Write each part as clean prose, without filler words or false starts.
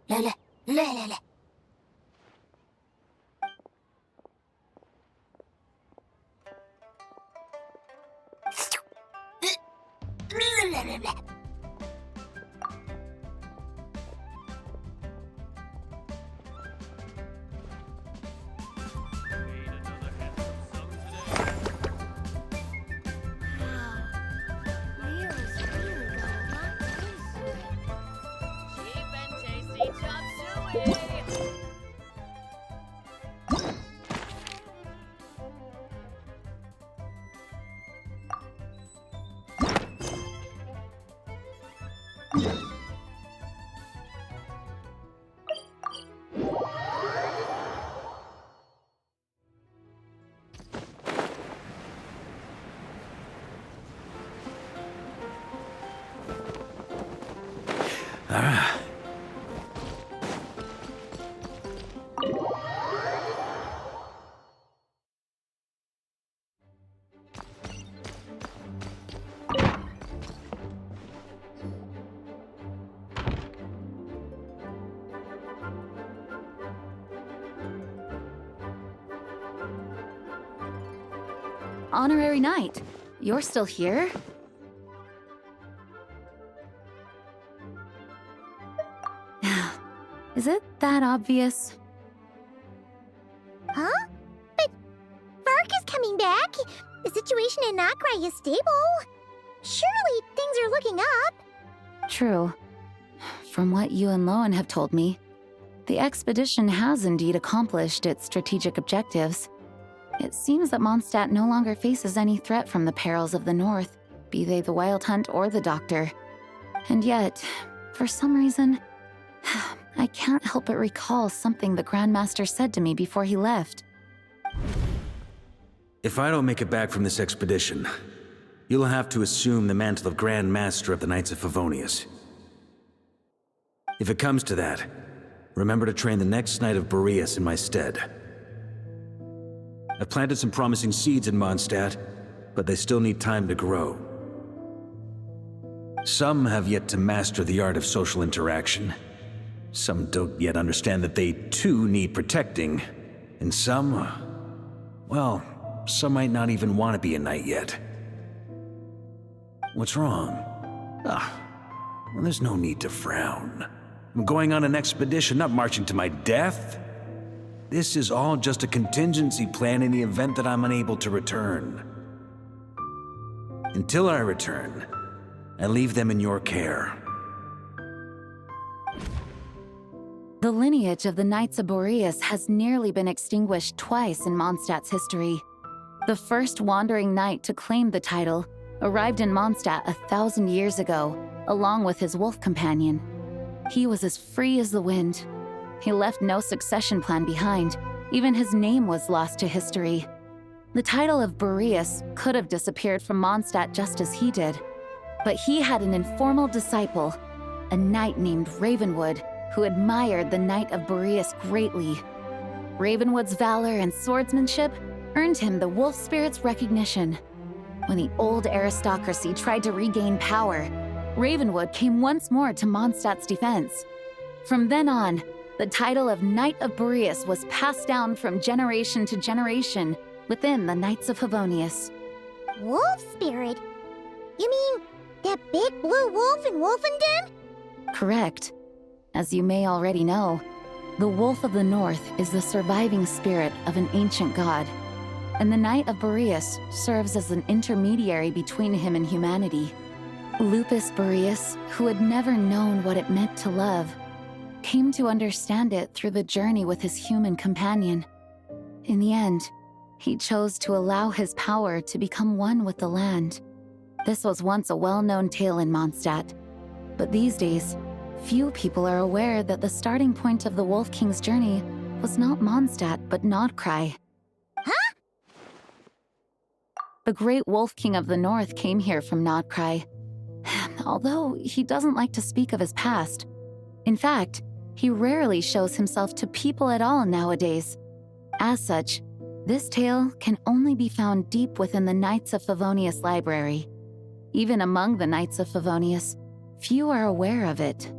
لا لا لا لا لا. لا لا لا. Honorary Knight, you're still here? Is it that obvious? Huh? But Varka's coming back. The situation in Nakrai is stable. Surely things are looking up. True. From what you and Lowen have told me, the expedition has indeed accomplished its strategic objectives. It seems that Mondstadt no longer faces any threat from the perils of the North, be they the Wild Hunt or the Doctor. And yet, for some reason, I can't help but recall something the Grandmaster said to me before he left. If I don't make it back from this expedition, you'll have to assume the mantle of Grand Master of the Knights of Favonius. If it comes to that, remember to train the next Knight of Boreas in my stead. I've planted some promising seeds in Mondstadt, but they still need time to grow. Some have yet to master the art of social interaction. Some don't yet understand that they too need protecting. And some, well, some might not even want to be a knight yet. What's wrong? Well, there's no need to frown. I'm going on an expedition, not marching to my death. This is all just a contingency plan in the event that I'm unable to return. Until I return, I leave them in your care. The lineage of the Knights of Boreas has nearly been extinguished twice in Mondstadt's history. The first wandering knight to claim the title arrived in Mondstadt 1,000 years ago, along with his wolf companion. He was as free as the wind. He left no succession plan behind. Even his name was lost to history. The title of Boreas could have disappeared from Mondstadt just as he did. But he had an informal disciple, a knight named Ravenwood, who admired the Knight of Boreas greatly. Ravenwood's valor and swordsmanship earned him the wolf spirit's recognition. When the old aristocracy tried to regain power, Ravenwood came once more to Mondstadt's defense. From then on, the title of Knight of Boreas was passed down from generation to generation within the Knights of Favonius. Wolf spirit? You mean that big blue wolf in Wolfenden? Correct. As you may already know, the Wolf of the North is the surviving spirit of an ancient god, and the Knight of Boreas serves as an intermediary between him and humanity. Lupus Boreas, who had never known what it meant to love, came to understand it through the journey with his human companion. In the end, he chose to allow his power to become one with the land. This was once a well-known tale in Mondstadt, but these days, few people are aware that the starting point of the Wolf King's journey was not Mondstadt, but Nodcry. Huh? The great Wolf King of the North came here from Nodcry, although he doesn't like to speak of his past. In fact, he rarely shows himself to people at all nowadays. As such, this tale can only be found deep within the Knights of Favonius library. Even among the Knights of Favonius, few are aware of it.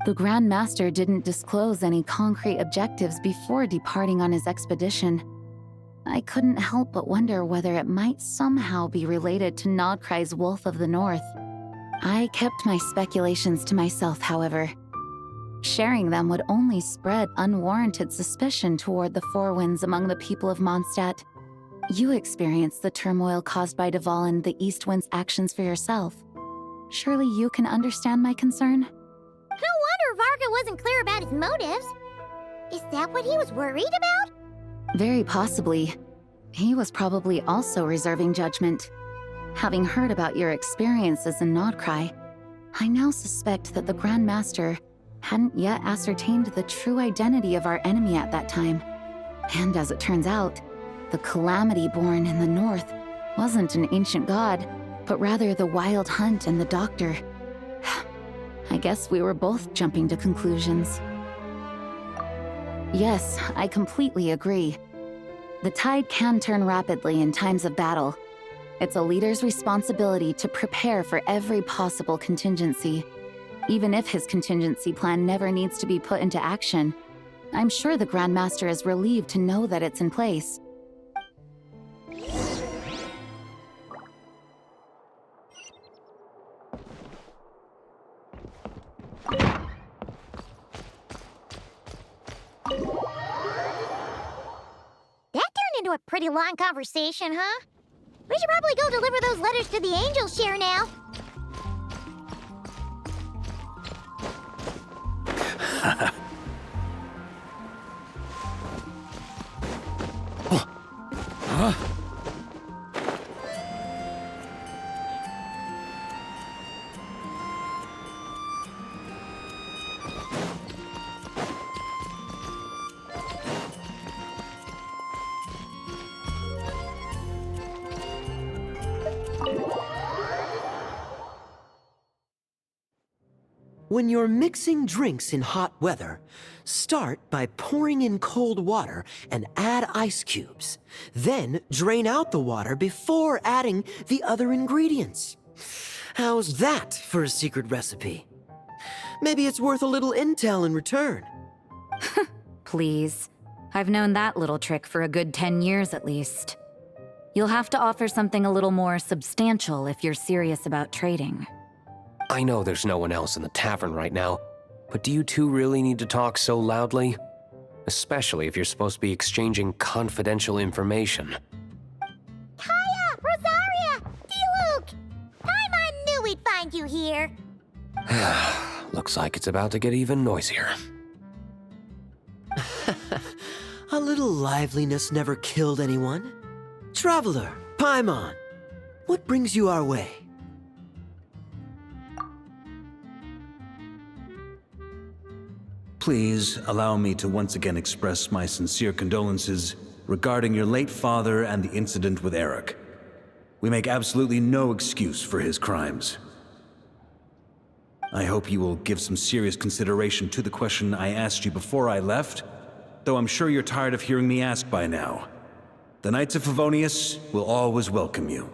The Grand Master didn't disclose any concrete objectives before departing on his expedition. I couldn't help but wonder whether it might somehow be related to Nodcry's Wolf of the North. I kept my speculations to myself, however. Sharing them would only spread unwarranted suspicion toward the Four Winds among the people of Mondstadt. You experienced the turmoil caused by Duval and the East Wind's actions for yourself. Surely you can understand my concern? No wonder Varka wasn't clear about his motives. Is that what he was worried about? Very possibly. He was probably also reserving judgment. Having heard about your experiences in Nodcry, I now suspect that the Grand Master hadn't yet ascertained the true identity of our enemy at that time. And as it turns out, the calamity born in the north wasn't an ancient god, but rather the Wild Hunt and the Doctor. I guess we were both jumping to conclusions. Yes, I completely agree. The tide can turn rapidly in times of battle. It's a leader's responsibility to prepare for every possible contingency. Even if his contingency plan never needs to be put into action, I'm sure the Grand Master is relieved to know that it's in place. That turned into a pretty long conversation, huh? We should probably go deliver those letters to the Angels share now. When you're mixing drinks in hot weather, start by pouring in cold water and add ice cubes. Then drain out the water before adding the other ingredients. How's that for a secret recipe? Maybe it's worth a little intel in return. Please. I've known that little trick for a good 10 years at least. You'll have to offer something a little more substantial if you're serious about trading. I know there's no one else in the tavern right now, but do you two really need to talk so loudly? Especially if you're supposed to be exchanging confidential information. Kaya! Rosaria! D-Luke! Paimon knew we'd find you here. Looks like it's about to get even noisier. A little liveliness never killed anyone. Traveler, Paimon, what brings you our way? Please allow me to once again express my sincere condolences regarding your late father and the incident with Eric. We make absolutely no excuse for his crimes. I hope you will give some serious consideration to the question I asked you before I left, though I'm sure you're tired of hearing me ask by now. The Knights of Favonius will always welcome you.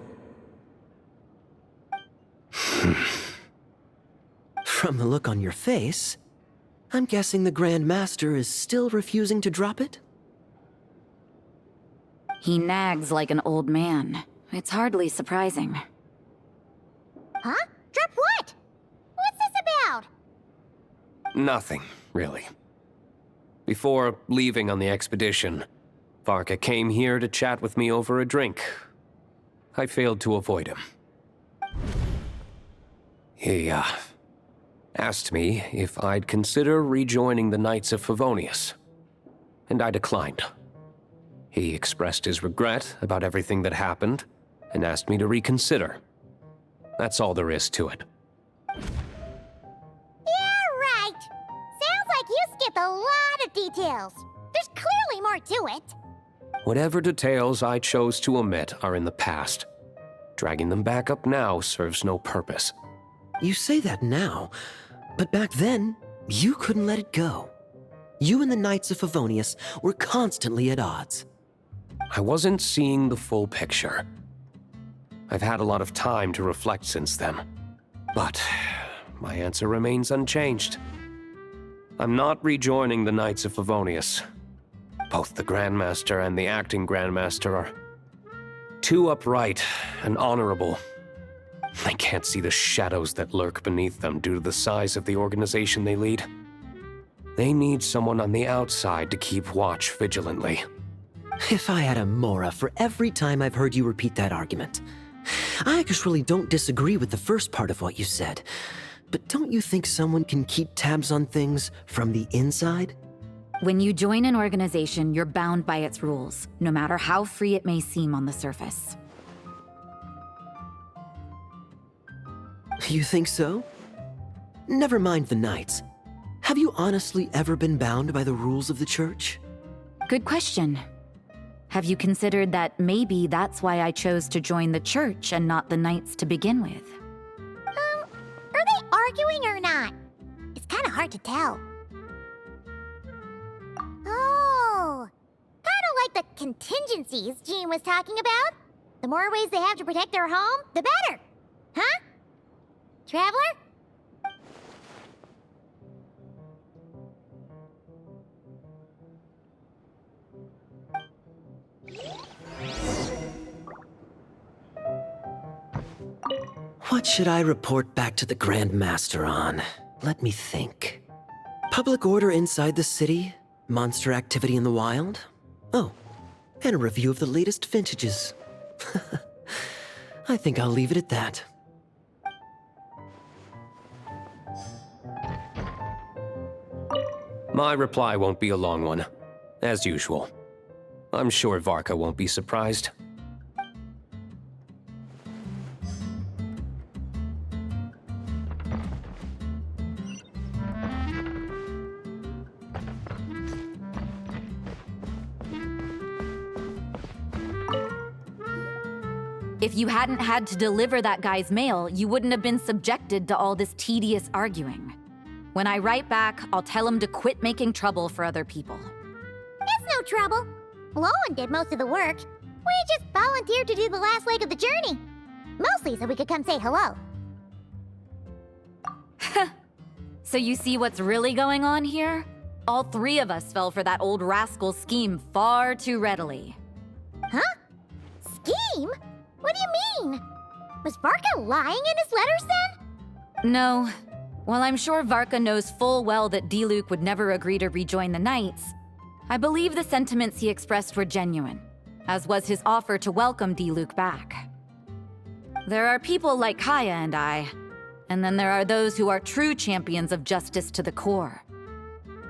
From the look on your face, I'm guessing the Grand Master is still refusing to drop it? He nags like an old man. It's hardly surprising. Huh? Drop what? What's this about? Nothing, really. Before leaving on the expedition, Varka came here to chat with me over a drink. I failed to avoid him. He, asked me if I'd consider rejoining the Knights of Favonius, and I declined. He expressed his regret about everything that happened, and asked me to reconsider. That's all there is to it. Yeah, right. Sounds like you skipped a lot of details. There's clearly more to it. Whatever details I chose to omit are in the past. Dragging them back up now serves no purpose. You say that now, but back then, you couldn't let it go. You and the Knights of Favonius were constantly at odds. I wasn't seeing the full picture. I've had a lot of time to reflect since then. But my answer remains unchanged. I'm not rejoining the Knights of Favonius. Both the Grandmaster and the acting Grandmaster are too upright and honorable. I can't see the shadows that lurk beneath them due to the size of the organization they lead. They need someone on the outside to keep watch vigilantly. If I had a Mora for every time I've heard you repeat that argument. I actually don't disagree with the first part of what you said, but don't you think someone can keep tabs on things from the inside? When you join an organization, you're bound by its rules, no matter how free it may seem on the surface. You think so? Never mind the Knights. Have you honestly ever been bound by the rules of the Church? Good question. Have you considered that maybe that's why I chose to join the Church and not the Knights to begin with? Are they arguing or not? It's kind of hard to tell. Oh, kind of like the contingencies Jean was talking about. The more ways they have to protect their home, the better. Huh? Traveler? What should I report back to the Grand Master on? Let me think. Public order inside the city, monster activity in the wild. Oh, and a review of the latest vintages. I think I'll leave it at that. My reply won't be a long one, as usual. I'm sure Varka won't be surprised. If you hadn't had to deliver that guy's mail, you wouldn't have been subjected to all this tedious arguing. When I write back, I'll tell him to quit making trouble for other people. It's no trouble. Lowen did most of the work. We just volunteered to do the last leg of the journey. Mostly so we could come say hello. So you see what's really going on here? All three of us fell for that old rascal's scheme far too readily. Huh? Scheme? What do you mean? Was Varka lying in his letters then? No. While I'm sure Varka knows full well that Diluc would never agree to rejoin the Knights, I believe the sentiments he expressed were genuine, as was his offer to welcome Diluc back. There are people like Kaya and I, and then there are those who are true champions of justice to the core.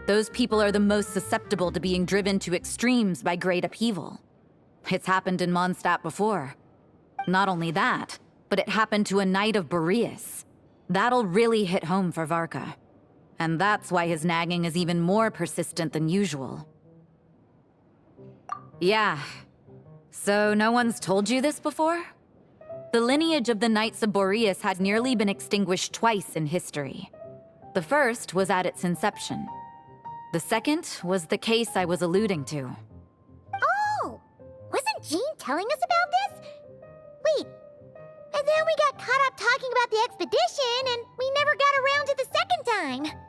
Those people are the most susceptible to being driven to extremes by great upheaval. It's happened in Mondstadt before. Not only that, but it happened to a Knight of Boreas. That'll really hit home for Varka. And that's why his nagging is even more persistent than usual. Yeah. So no one's told you this before? The lineage of the Knights of Boreas had nearly been extinguished twice in history. The first was at its inception. The second was the case I was alluding to. Oh! Wasn't Jean telling us about this? Wait, and then we got caught up talking about the expedition, and we never got around to the second time.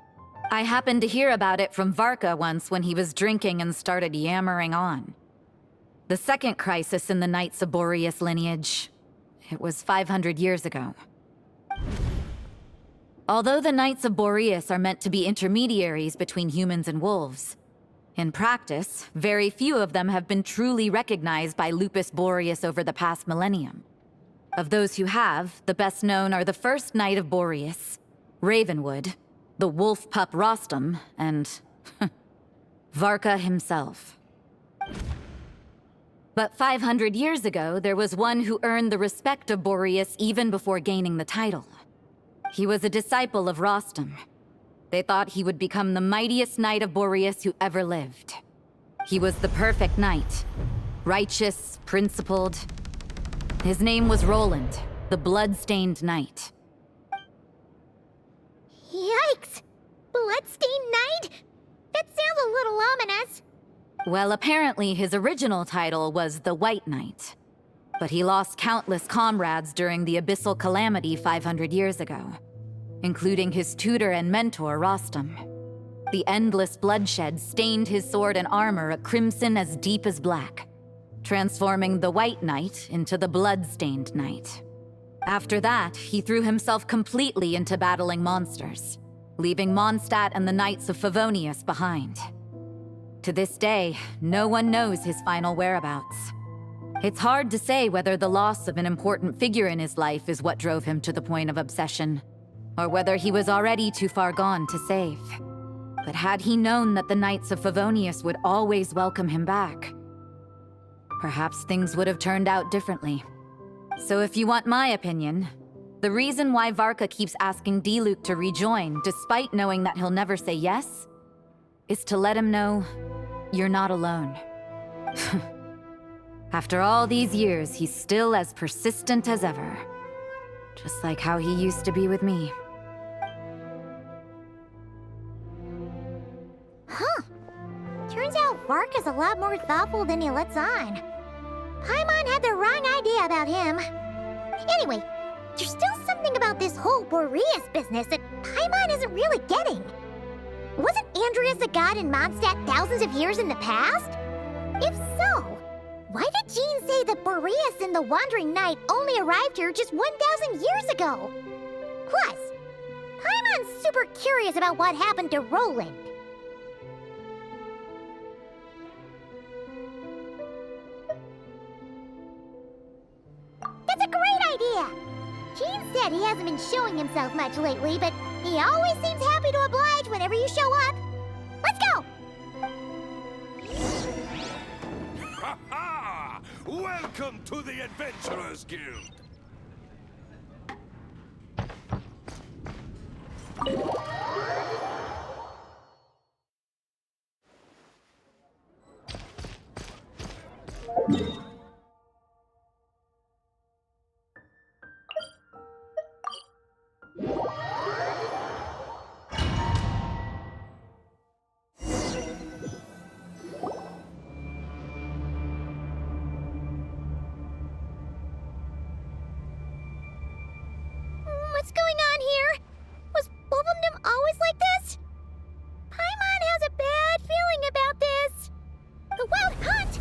I happened to hear about it from Varka once when he was drinking and started yammering on. The second crisis in the Knights of Boreas lineage. It was 500 years ago. Although the Knights of Boreas are meant to be intermediaries between humans and wolves, in practice, very few of them have been truly recognized by Lupus Boreas over the past millennium. Of those who have, the best known are the first Knight of Boreas, Ravenwood, the wolf pup Rostam, and Varka himself. But 500 years ago, there was one who earned the respect of Boreas even before gaining the title. He was a disciple of Rostam. They thought he would become the mightiest Knight of Boreas who ever lived. He was the perfect knight, righteous, principled. His name was Roland, the blood-stained knight. Yikes! Bloodstained Knight? That sounds a little ominous. Well, apparently his original title was the White Knight. But he lost countless comrades during the Abyssal Calamity 500 years ago, including his tutor and mentor, Rostam. The endless bloodshed stained his sword and armor a crimson as deep as black, transforming the White Knight into the Blood-Stained Knight. After that, he threw himself completely into battling monsters, leaving Mondstadt and the Knights of Favonius behind. To this day, no one knows his final whereabouts. It's hard to say whether the loss of an important figure in his life is what drove him to the point of obsession, or whether he was already too far gone to save. But had he known that the Knights of Favonius would always welcome him back, perhaps things would have turned out differently. So if you want my opinion, the reason why Varka keeps asking Diluc to rejoin, despite knowing that he'll never say yes, is to let him know you're not alone. After all these years, he's still as persistent as ever. Just like how he used to be with me. Huh. Turns out Varka's a lot more thoughtful than he lets on. Paimon had the wrong idea about him. Anyway, there's still something about this whole Boreas business that Paimon isn't really getting. Wasn't Andreas a god in Mondstadt thousands of years in the past? If so, why did Jean say that Boreas and the Wandering Knight only arrived here just 1,000 years ago? Plus, Paimon's super curious about what happened to Roland. That's a great idea! Jean said he hasn't been showing himself much lately, but he always seems happy to oblige whenever you show up. Let's go! Ha ha! Welcome to the Adventurers Guild! What's going on here? Was Bulbumdum always like this? Paimon has a bad feeling about this. The Wild Hunt?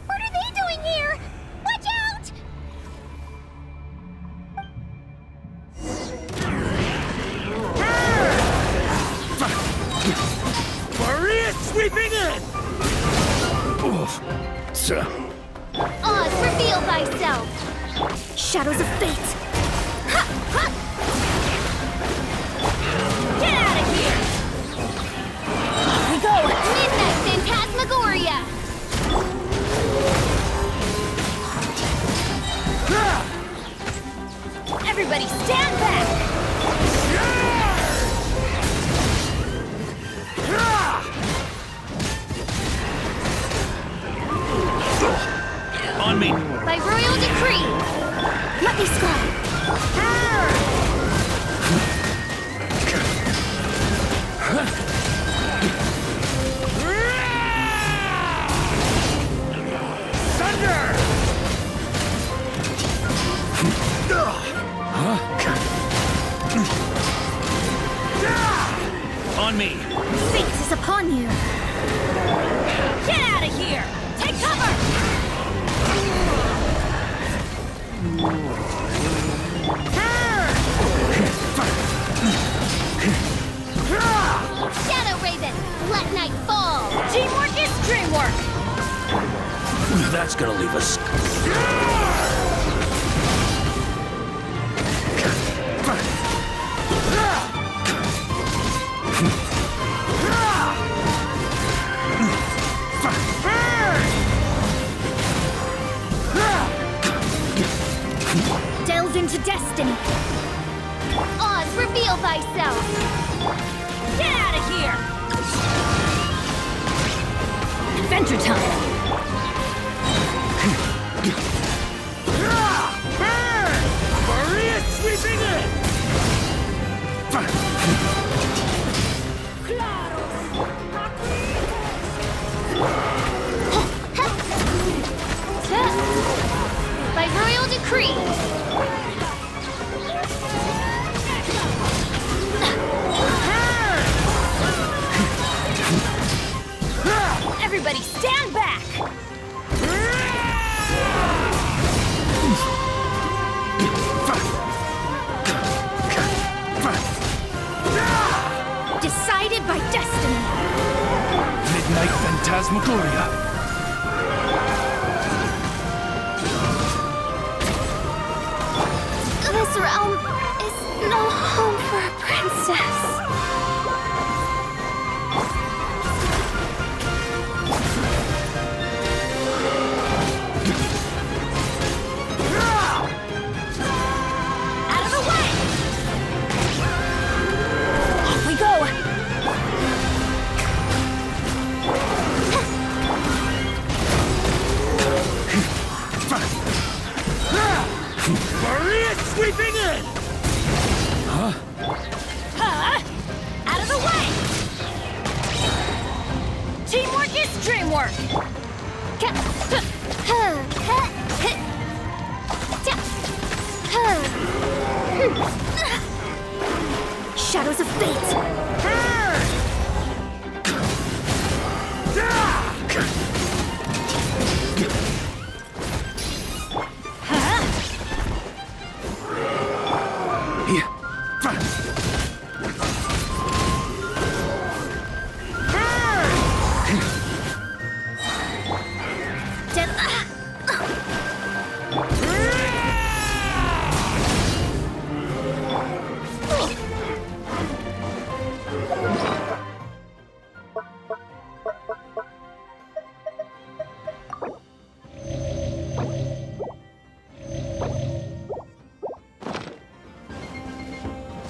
What are they doing here? Watch out! Boreas sweeping in! Oz, reveal thyself! Shadows of fate! Ha! Ha! Get out of here! Here we go! Midnight Phantasmagoria! Everybody stand back! On me! By royal decree! Let me sky! On me! Fate is upon you! Get out of here! Take cover! That's gonna leave us. Delve into destiny. Oz, reveal thyself. Get out of here! Adventure time. Maria sweeping in! By royal decree. Everybody stand back! Decided by destiny. Midnight Phantasmagoria. This realm is no home for a princess. Out of the way! Off we go! Maria sweeping in! Out of the way! Teamwork is dreamwork! Shadows of fate!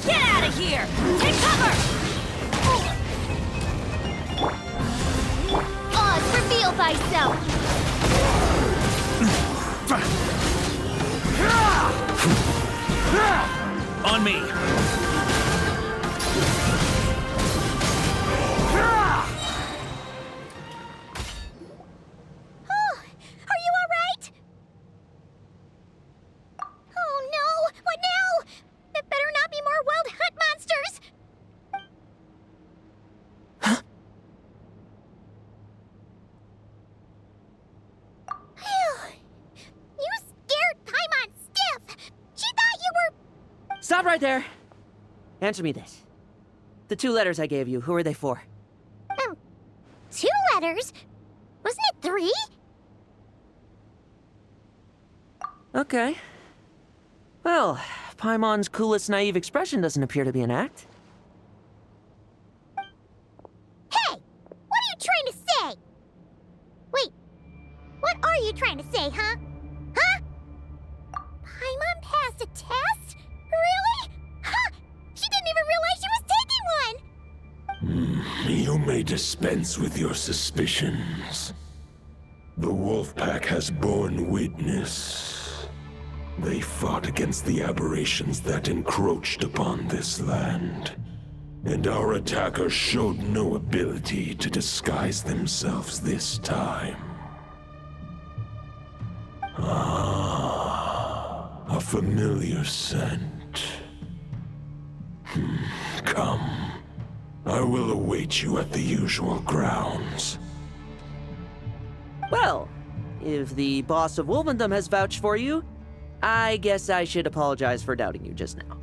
Get out of here! Take cover! Oz, reveal thyself! On me! Are you alright? Oh no! What now? There better not be more wild hunt monsters! You scared Paimon stiff! She thought you were... Stop right there. Answer me this. The 2 letters I gave you, who are they for? 2 letters? Wasn't it 3? Okay. Well, Paimon's coolest naive expression doesn't appear to be an act. Hey! What are you trying to say? Wait, what are you trying to say, huh? Huh? Paimon passed a test? Really? Huh! She didn't even realize she was taking one! You may dispense with your suspicions. The Wolfpack has borne witness. They fought against the aberrations that encroached upon this land. And our attackers showed no ability to disguise themselves this time. A familiar scent. Come. I will await you at the usual grounds. Well, if the boss of Wolvendom has vouched for you, I guess I should apologize for doubting you just now.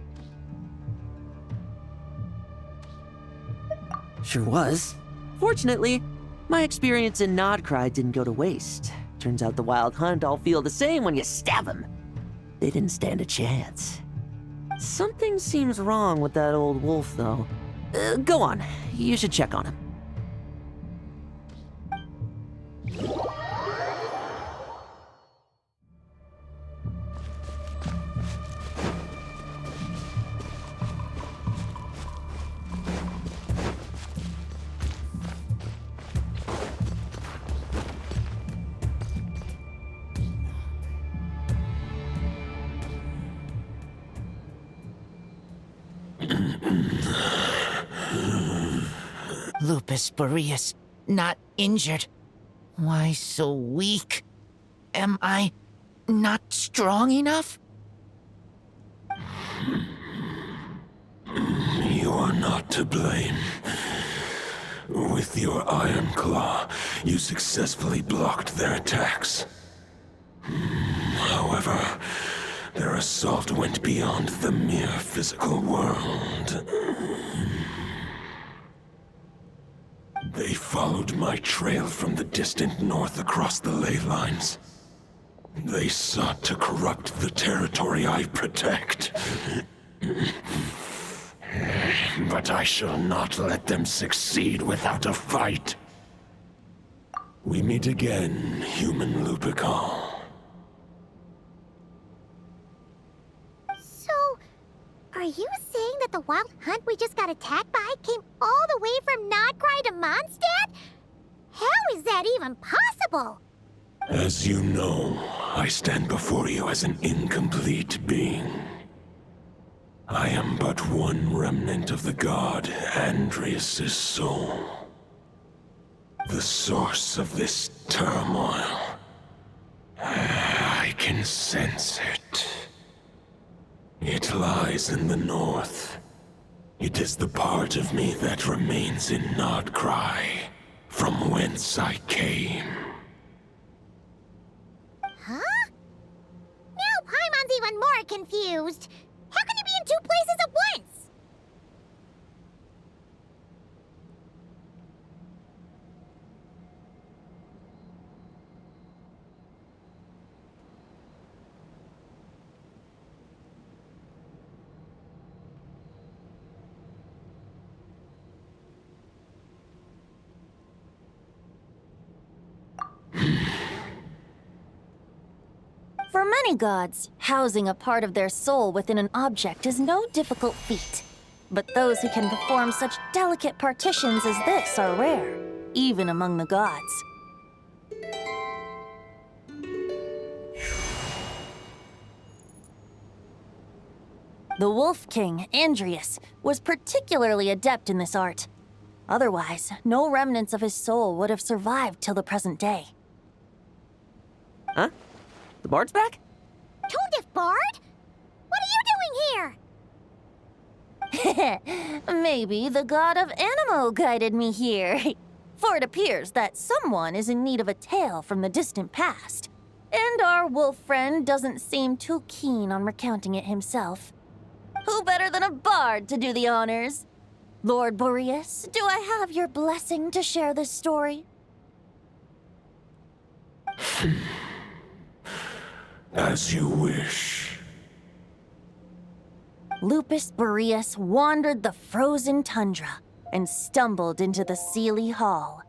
Sure was. Fortunately, my experience in Nodcry didn't go to waste. Turns out the Wild Hunt all feel the same when you stab them. They didn't stand a chance. Something seems wrong with that old wolf, though. Go on. You should check on him. Lupus Boreas, not injured. Why so weak? Am I not strong enough? You are not to blame. With your Iron Claw, you successfully blocked their attacks. However, their assault went beyond the mere physical world. They followed my trail from the distant north across the ley lines. They sought to corrupt the territory I protect. But I shall not let them succeed without a fight. We meet again, human Lupical. So, are you saying that the Wild Hunt we just got attacked by came all the way from Nodcry to Mondstadt? How is that even possible? As you know, I stand before you as an incomplete being. I am but one remnant of the god Andreas' soul. The source of this turmoil. I can sense it. It lies in the north. It is the part of me that remains in Nodcry, from whence I came. Huh? Now Paimon's even more confused. How can you be in two places at once? For many gods, housing a part of their soul within an object is no difficult feat. But those who can perform such delicate partitions as this are rare, even among the gods. The Wolf King, Andreas, was particularly adept in this art. Otherwise, no remnants of his soul would have survived till the present day. Huh? The bard's back? Toadif Bard? What are you doing here? Maybe the god of Animo guided me here. For it appears that someone is in need of a tale from the distant past. And our wolf friend doesn't seem too keen on recounting it himself. Who better than a bard to do the honors? Lord Boreas, do I have your blessing to share this story? As you wish. Lupus Boreas wandered the frozen tundra and stumbled into the Seelie Hall.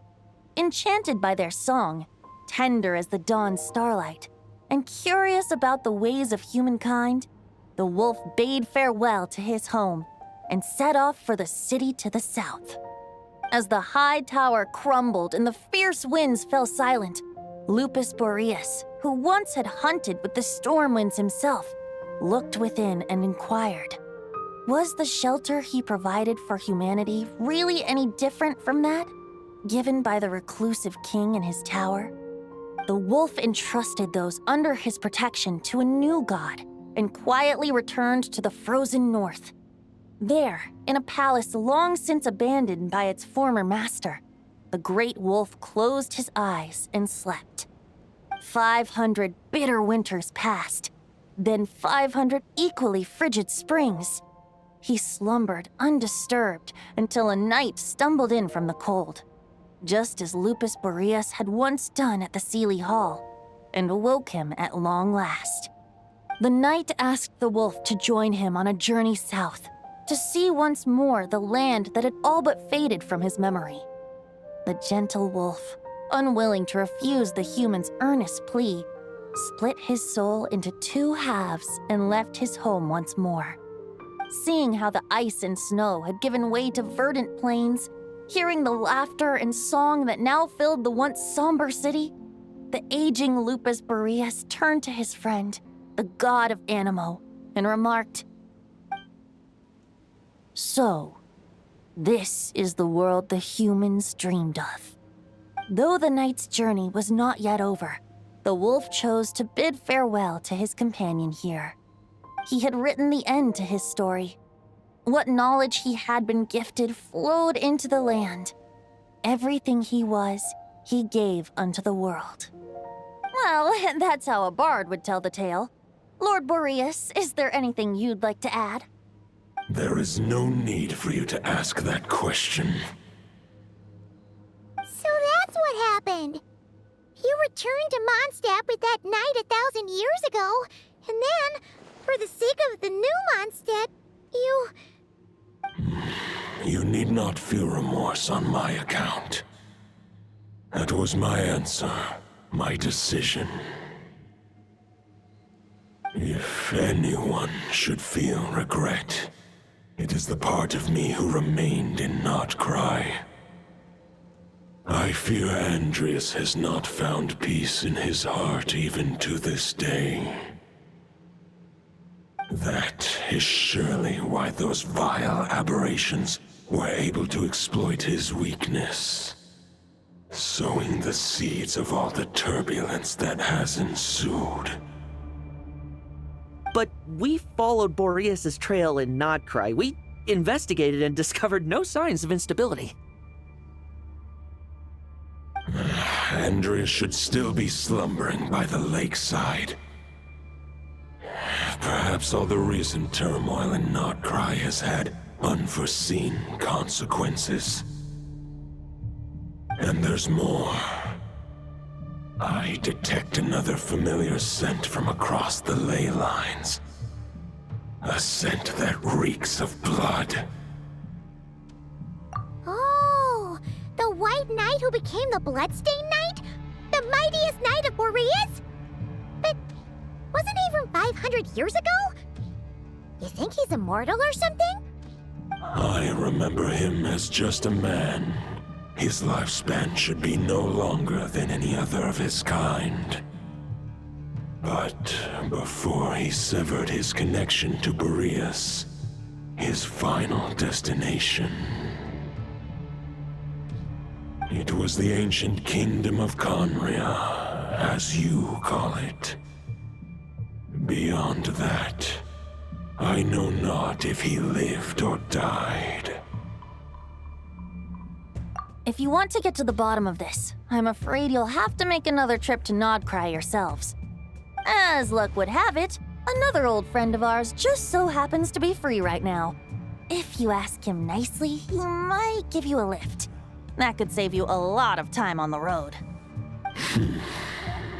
Enchanted by their song, tender as the dawn starlight, and curious about the ways of humankind, the wolf bade farewell to his home and set off for the city to the south. As the high tower crumbled and the fierce winds fell silent, Lupus Boreas, who once had hunted with the storm winds himself, looked within and inquired, was the shelter he provided for humanity really any different from that given by the reclusive king in his tower? The wolf entrusted those under his protection to a new god and quietly returned to the frozen north. There, in a palace long since abandoned by its former master, the great wolf closed his eyes and slept. 500 bitter winters passed, then 500 equally frigid springs. He slumbered undisturbed until a night stumbled in from the cold. Just as Lupus Boreas had once done at the Seelie Hall, and woke him at long last. The knight asked the wolf to join him on a journey south, to see once more the land that had all but faded from his memory. The gentle wolf, unwilling to refuse the human's earnest plea, split his soul into two halves and left his home once more. Seeing how the ice and snow had given way to verdant plains, hearing the laughter and song that now filled the once somber city, the aging Lupus Boreas turned to his friend, the god of Animo, and remarked, "So, this is the world the humans dreamed of." Though the knight's journey was not yet over, the wolf chose to bid farewell to his companion here. He had written the end to his story. What knowledge he had been gifted flowed into the land. Everything he was, he gave unto the world. Well, that's how a bard would tell the tale. Lord Boreas, is there anything you'd like to add? There is no need for you to ask that question. So that's what happened. You returned to Mondstadt with that knight 1,000 years ago, and then, for the sake of the new Mondstadt, you... You need not feel remorse on my account. That was my answer, my decision. If anyone should feel regret, it is the part of me who remained in Notcry. I fear Andreas has not found peace in his heart even to this day. That is surely why those vile aberrations were able to exploit his weakness, sowing the seeds of all the turbulence that has ensued. But we followed Boreas' trail in Nodcry. We investigated and discovered no signs of instability. Andreas should still be slumbering by the lakeside. Perhaps all the recent turmoil in Notcry has had unforeseen consequences. And there's more. I detect another familiar scent from across the ley lines. A scent that reeks of blood. Oh, the White Knight who became the Bloodstained Knight? The mightiest knight of Boreas? But wasn't he from 500 years ago? You think he's immortal or something? I remember him as just a man. His lifespan should be no longer than any other of his kind. But before he severed his connection to Boreas, his final destination, it was the ancient kingdom of Conria, as you call it. Beyond that, I know not if he lived or died. If you want to get to the bottom of this, I'm afraid you'll have to make another trip to Nodcry yourselves. As luck would have it, another old friend of ours just so happens to be free right now. If you ask him nicely, he might give you a lift. That could save you a lot of time on the road.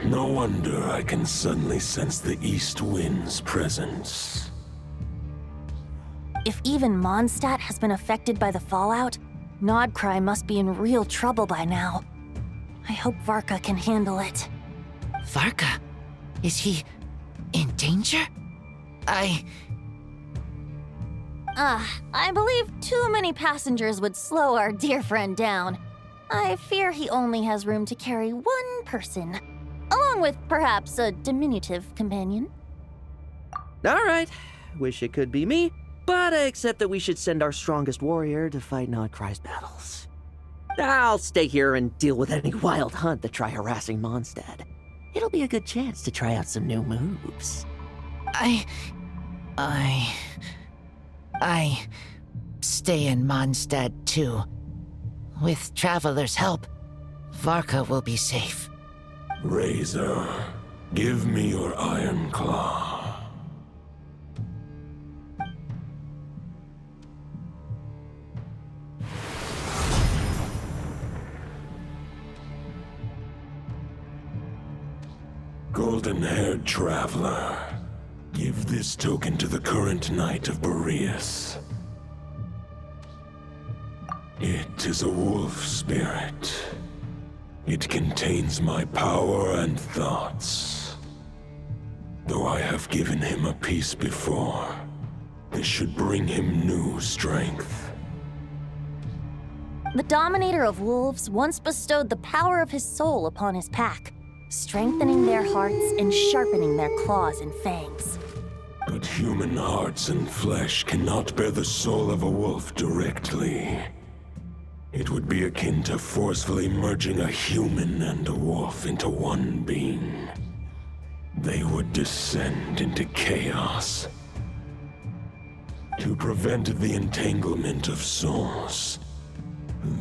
No wonder I can suddenly sense the east wind's presence. If even Mondstadt has been affected by the fallout, Nodcry must be in real trouble by now. I hope Varka can handle it. Varka? Is he in danger? I believe too many passengers would slow our dear friend down. I fear he only has room to carry one person, along with perhaps a diminutive companion. All right, wish it could be me, but I accept that we should send our strongest warrior to fight Nodcry's battles. I'll stay here and deal with any wild hunt that try harassing Mondstadt. It'll be a good chance to try out some new moves. I stay in Mondstadt too. With Traveler's help, Varka will be safe. Razor, give me your iron claw. golden-haired traveler, give this token to the current Knight of Boreas. It is a wolf spirit. It contains my power and thoughts. Though I have given him a piece before, this should bring him new strength. The Dominator of Wolves once bestowed the power of his soul upon his pack, strengthening their hearts and sharpening their claws and fangs. But human hearts and flesh cannot bear the soul of a wolf directly. It would be akin to forcefully merging a human and a wolf into one being. They would descend into chaos. To prevent the entanglement of souls,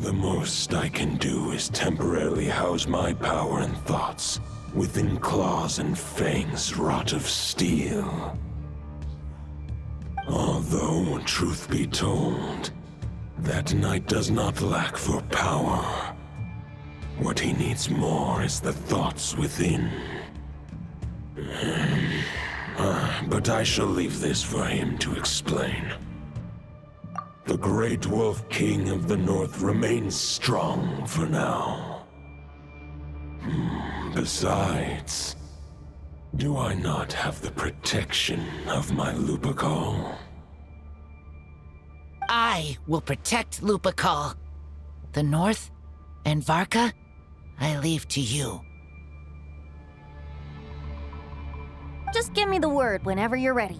the most I can do is temporarily house my power and thoughts within claws and fangs wrought of steel. Although, truth be told, that knight does not lack for power. What he needs more is the thoughts within. But I shall leave this for him to explain. The Great Wolf King of the North remains strong for now. Besides, do I not have the protection of my Lupacol? I will protect Lupacol. The North and Varka, I leave to you. Just give me the word whenever you're ready.